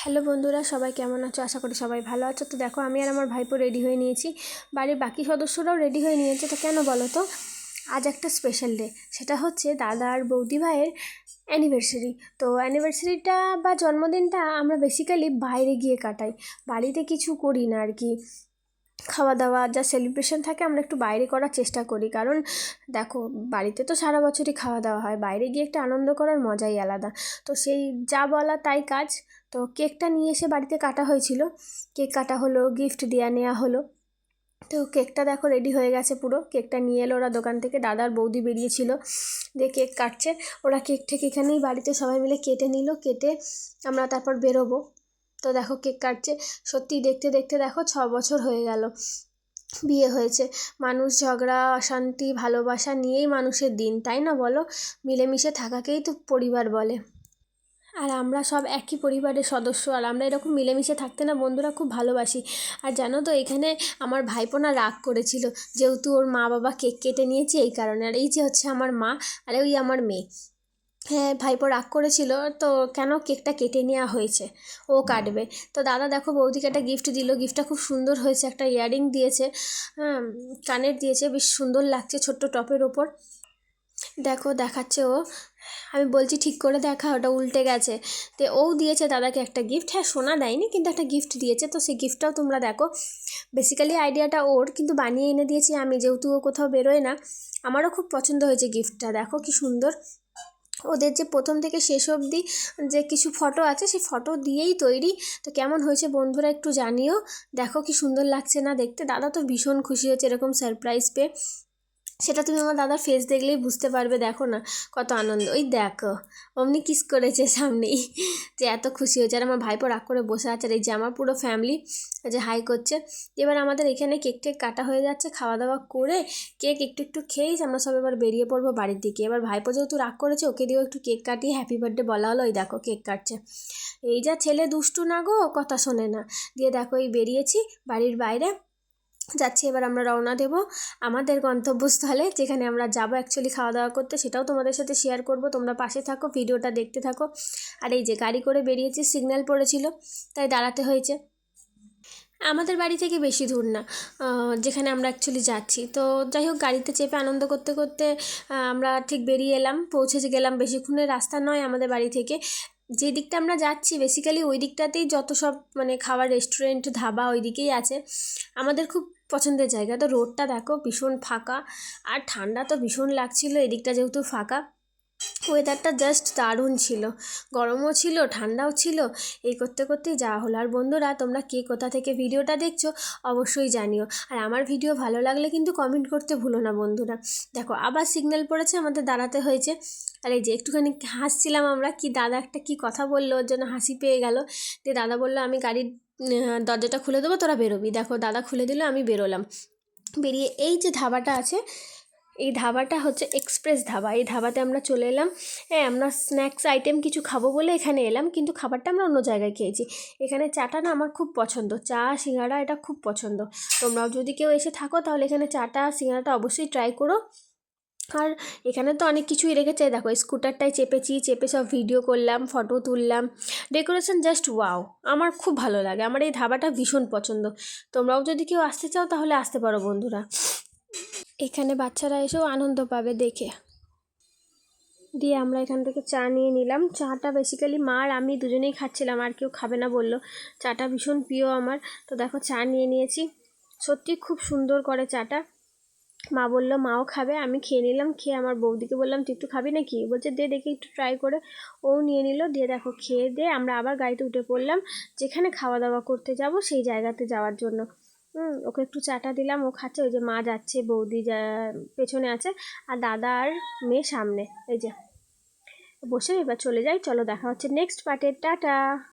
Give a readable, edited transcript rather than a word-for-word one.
Hello বন্ধুরা, সবাই কেমন আছো? আশা করি সবাই ভালো আছো। তো দেখো, আমি আর আমার ভাইপো রেডি হয়ে নিয়েছি, বাড়ির বাকি সদস্যরাও রেডি হয়ে নিয়েছে। তো কেন বলো তো, আজ একটা স্পেশাল ডে, সেটা হচ্ছে দাদা আর বৌদি ভাইয়ের অ্যানিভার্সারি। তো অ্যানিভার্সারিটা বা জন্মদিনটা আমরা বেসিক্যালি বাইরে গিয়ে কাটাই, বাড়িতে কিছু করি না আর কি। খাওয়া দাওয়া যা সেলিব্রেশন থাকে আমরা একটু বাইরে করার চেষ্টা করি, কারণ দেখো বাড়িতে তো সারা বছরই খাওয়া দাওয়া হয়, বাইরে গিয়ে একটা আনন্দ করার মজাই আলাদা। তো সেই যা বলা তাই কাজ। তো কেকটা নিয়ে এসে বাড়িতে কাটা হয়েছিল, কেক কাটা হলো, গিফট দেওয়া নেওয়া হলো। তো কেকটা দেখো রেডি হয়ে গেছে পুরো, কেকটা নিয়ে এলো ওরা দোকান থেকে, দাদার বৌদি বেরিয়েছিল, দিয়ে কেক কাটছে। ওরা কেক ঠিক এখানেই বাড়িতে সবাই মিলে কেটে নিল, কেটে আমরা তারপর বেরোবো। তো দেখো কেক কাটছে, সত্যি দেখতে দেখতে দেখো 6 বছর হয়ে গেল বিয়ে হয়েছে। মানুষ ঝগড়া অশান্তি ভালোবাসা নিয়েই মানুষের দিন, তাই না বলো? মিলেমিশে থাকাকেই তো পরিবার বলে। আর আমরা সব একই পরিবারের সদস্য, আর আমরা এরকম মিলেমিশে থাকতে না বন্ধুরা খুব ভালোবাসি। আর জানো তো, এখানে আমার ভাইপো না রাগ করেছিল, যেহেতু ওর মা বাবা কেক কেটে নিয়েছে এই কারণে। আর এই যে হচ্ছে আমার মা, আর ওই আমার মেয়ে। হ্যাঁ, ভাইপো রাগ করেছিল, তো কেন কেকটা কেটে নেওয়া হয়েছে, ও কাটবে। তো দাদা দেখো বৌদিকে একটা গিফট দিল, গিফটটা খুব সুন্দর হয়েছে, একটা ইয়াররিং দিয়েছে, হ্যাঁ, কানের দিয়েছে, বেশ সুন্দর লাগছে ছোট্ট টপের ওপর। দেখো দেখাচ্ছে ও, আমি বলছি ঠিক করে দেখা, ওটা উল্টে গেছে। তো ও দিয়েছে দাদাকে একটা গিফট, হ্যাঁ সোনা দেয়নি কিন্তু একটা গিফট দিয়েছে। তো সেই গিফটটাও তোমরা দেখো, বেসিক্যালি আইডিয়াটা ওর, কিন্তু বানিয়ে এনে দিয়েছি আমি, যেহেতু ও কোথাও বেরোয় না। আমারও খুব পছন্দ হয়েছে গিফটটা, দেখো কি সুন্দর। ওদের যে প্রথম থেকে শেষ অবধি যে কিছু ফটো আছে, সেই ফটো দিয়েই তৈরি। তো কেমন হয়েছে বন্ধুরা একটু জানিও, দেখো কি সুন্দর লাগছে না দেখতে। দাদা তো ভীষণ খুশি হয়েছে এরকম সারপ্রাইজ পেয়ে, সেটা তুমি আমার দাদার ফেস দেখলেই বুঝতে পারবে। দেখো না কত আনন্দ, ওই দেখো অমনি কিস করেছে সামনেই, যে এত খুশি হয়েছে। আর আমার ভাইপো রাগ করে বসে আছে, আর এই যে আমার পুরো ফ্যামিলি যে হাই করছে। এবার আমাদের এখানে কেক টেক কাটা হয়ে যাচ্ছে, খাওয়া দাওয়া করে কেক একটু একটু খেয়েই আমরা সব এবার বেরিয়ে পড়বো বাড়ির দিকে। এবার ভাইপো যেহেতু রাগ করেছে, ওকে দিয়েও একটু কেক কাটিয়ে হ্যাপি বার্থডে বলা হলো। ওই দেখো কেক কাটছে, এই যা ছেলে দুষ্টু না গো, কথা শোনে না। দিয়ে দেখো এই বেরিয়েছি বাড়ির বাইরে, যাচ্ছি। এবার আমরা রওনা দেব আমাদের গন্তব্যস্থলে, যেখানে আমরা যাব অ্যাকচুয়ালি খাওয়া দাওয়া করতে, সেটাও তোমাদের সাথে শেয়ার করব। তোমরা পাশে থাকো, ভিডিওটা দেখতে থাকো। আর এই যে গাড়ি করে বেরিয়েছি, সিগন্যাল পড়েছিল তাই দাঁড়াতে হয়েছে। আমাদের বাড়ি থেকে বেশি দূর না, যেখানে আমরা অ্যাকচুয়ালি যাচ্ছি। তো যাই হোক, গাড়িতে চেপে আনন্দ করতে করতে আমরা ঠিক বেরিয়ে এলাম, পৌঁছে গেলাম। বেশিক্ষণের রাস্তা নয় আমাদের বাড়ি থেকে। যে দিকটা আমরা যাচ্ছি বেসিক্যালি ওই দিকটাতেই যত সব মানে খাবার রেস্টুরেন্ট ধাবা ওই দিকেই আছে। আমাদের খুব পছন্দের জায়গা। তো রোডটা দেখো ভীষণ ফাঁকা, আর ঠান্ডা তো ভীষণ লাগছিল এদিকটা যেহেতু ফাঁকা। ওয়েদারটা জাস্ট দারুণ ছিল, গরমও ছিল ঠান্ডাও ছিল, এই করতে করতেই যাওয়া হলো। আর বন্ধুরা, তোমরা কে কোথা থেকে ভিডিওটা দেখছো অবশ্যই জানিও। আর আমার ভিডিও ভালো লাগলে কিন্তু কমেন্ট করতে ভুলো না বন্ধুরা। দেখো আবার সিগন্যাল পড়েছে, আমাদের দাঁড়াতে হয়েছে। আর এই যে একটুখানি হাসছিলাম আমরা, কি দাদা একটা কি কথা বললো, ওর জন্য হাসি পেয়ে গেল। দিয়ে দাদা বললো আমি গাড়ির দরজাটা খুলে দেবো, তোরা বেরোবি। দেখো দাদা খুলে দিল, আমি বেরোলাম। বেরিয়ে এই যে ধাবাটা আছে, এই ধাবাটা হচ্ছে এক্সপ্রেস ধাবা। এই ধাবাতে আমরা চলে এলাম। হ্যাঁ, আমরা স্ন্যাক্স আইটেম কিছু খাবো বলে এখানে এলাম, কিন্তু খাবারটা আমরা অন্য জায়গায় খেয়েছি। এখানে চাটা না আমার খুব পছন্দ, চা সিঙ্গাড়া এটা খুব পছন্দ। তোমরাও যদি কেউ এসে থাকো তাহলে এখানে চাটা সিঙ্গাড়াটা অবশ্যই ট্রাই করো। আর এখানে তো অনেক কিছুই রেখেছে, দেখো স্কুটারটায় চেপেছি, চেপে সব ভিডিও করলাম, ফটো তুললাম। ডেকোরেশন জাস্ট ওয়াও, আমার খুব ভালো লাগে, আমার এই ধাবাটা ভীষণ পছন্দ। তোমরাও যদি কেউ আসতে চাও তাহলে আসতে পারো বন্ধুরা, এখানে বাচ্চারা এসেও আনন্দ পাবে দেখে। দিয়ে আমরা এখান থেকে চা নিয়ে নিলাম। চাটা বেসিক্যালি মা আর আমি দুজনেই খাচ্ছিলাম, আর কেউ খাবে না বললো। চাটা ভীষণ প্রিয় আমার। তো দেখো চা নিয়ে নিয়েছি, সত্যি খুব সুন্দর করে চাটা। মা বললো মাও খাবে, আমি খেয়ে নিলাম। খেয়ে আমার বৌদিকে বললাম তুই একটু খাবি নাকি, বলছে দে দেখি একটু ট্রাই করে। ও নিয়ে নিল। দিয়ে দেখো খেয়ে দিয়ে আমরা আবার গাড়িতে উঠে পড়লাম, যেখানে খাওয়া দাওয়া করতে যাব সেই জায়গাতে যাওয়ার জন্য। ওকে একটু চাটা দিলাম, ও খাচ্ছে। ওই যে মা যাচ্ছে, বৌদি যা পেছনে আছে, আর দাদা আর মেয়ে সামনে। এই যে বসে এবার চলে যাই। চলো দেখা হচ্ছে নেক্সট পার্টে, টাটা।